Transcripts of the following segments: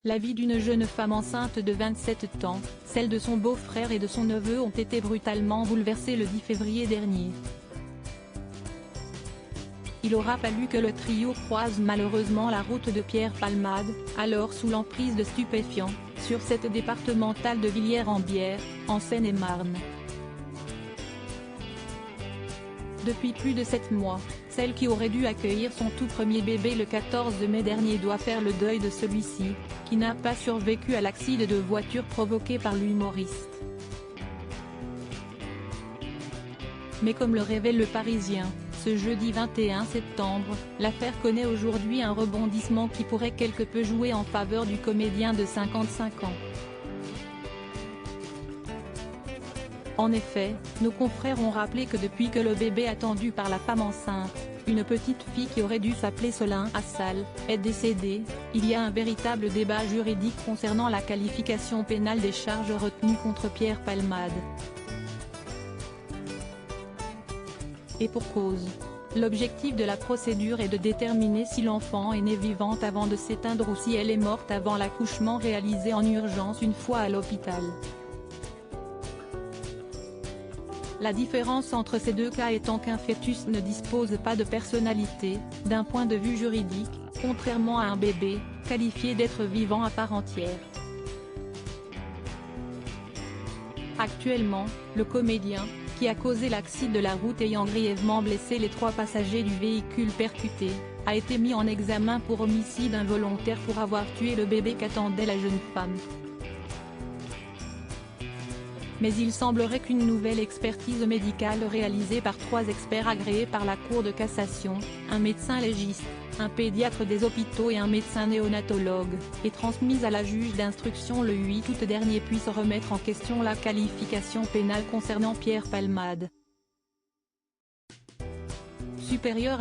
La vie d'une jeune femme enceinte de 27 ans, celle de son beau-frère et de son neveu ont été brutalement bouleversées le 10 février dernier. Il aura fallu que le trio croise malheureusement la route de Pierre Palmade, alors sous l'emprise de stupéfiants, sur cette départementale de Villiers-en-Bière, en Seine-et-Marne. Depuis plus de 7 mois, celle qui aurait dû accueillir son tout premier bébé le 14 mai dernier doit faire le deuil de celui-ci, qui n'a pas survécu à l'accident de voiture provoqué par l'humoriste. Mais comme le révèle Le Parisien, ce jeudi 21 septembre, l'affaire connaît aujourd'hui un rebondissement qui pourrait quelque peu jouer en faveur du comédien de 55 ans. En effet, nos confrères ont rappelé que depuis que le bébé attendu par la femme enceinte, une petite fille qui aurait dû s'appeler Solin Assal, est décédée, il y a un véritable débat juridique concernant la qualification pénale des charges retenues contre Pierre Palmade. Et pour cause. L'objectif de la procédure est de déterminer si l'enfant est né vivante avant de s'éteindre ou si elle est morte avant l'accouchement réalisé en urgence une fois à l'hôpital. La différence entre ces deux cas étant qu'un fœtus ne dispose pas de personnalité, d'un point de vue juridique, contrairement à un bébé, qualifié d'être vivant à part entière. Actuellement, le comédien, qui a causé l'accident de la route ayant grièvement blessé les 3 passagers du véhicule percuté, a été mis en examen pour homicide involontaire pour avoir tué le bébé qu'attendait la jeune femme. Mais il semblerait qu'une nouvelle expertise médicale réalisée par 3 experts agréés par la Cour de cassation, un médecin légiste, un pédiatre des hôpitaux et un médecin néonatologue, et transmise à la juge d'instruction le 8 août dernier puisse remettre en question la qualification pénale concernant Pierre Palmade. Supérieur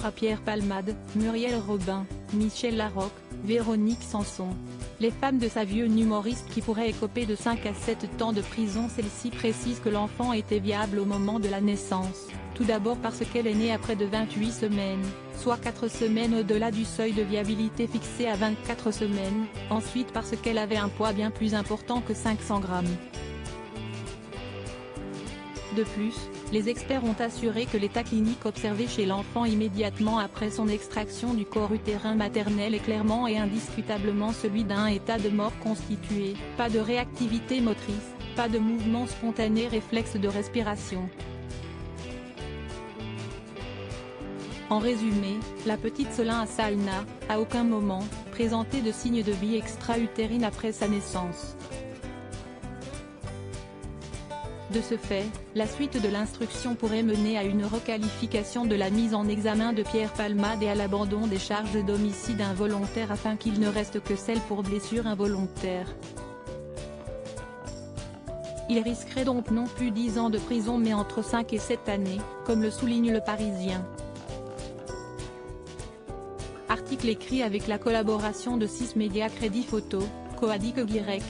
à Pierre Palmade, Muriel Robin, Michel Larocque, Véronique Sanson. Les femmes de sa vieux humoriste qui pourrait écoper de 5 à 7 ans de prison. Celle-ci précise que l'enfant était viable au moment de la naissance, tout d'abord parce qu'elle est née à près de 28 semaines, soit 4 semaines au-delà du seuil de viabilité fixé à 24 semaines, ensuite parce qu'elle avait un poids bien plus important que 500 grammes. De plus, les experts ont assuré que l'état clinique observé chez l'enfant immédiatement après son extraction du corps utérin maternel est clairement et indiscutablement celui d'un état de mort constitué, pas de réactivité motrice, pas de mouvement spontané réflexe de respiration. En résumé, la petite Solin Assal n'a, à aucun moment, présenté de signes de vie extra-utérine après sa naissance. De ce fait, la suite de l'instruction pourrait mener à une requalification de la mise en examen de Pierre Palmade et à l'abandon des charges d'homicide involontaire afin qu'il ne reste que celles pour blessure involontaire. Il risquerait donc non plus 10 ans de prison mais entre 5 et 7 années, comme le souligne Le Parisien. Article écrit avec la collaboration de 6 médias Crédit Photo, Coadic Y.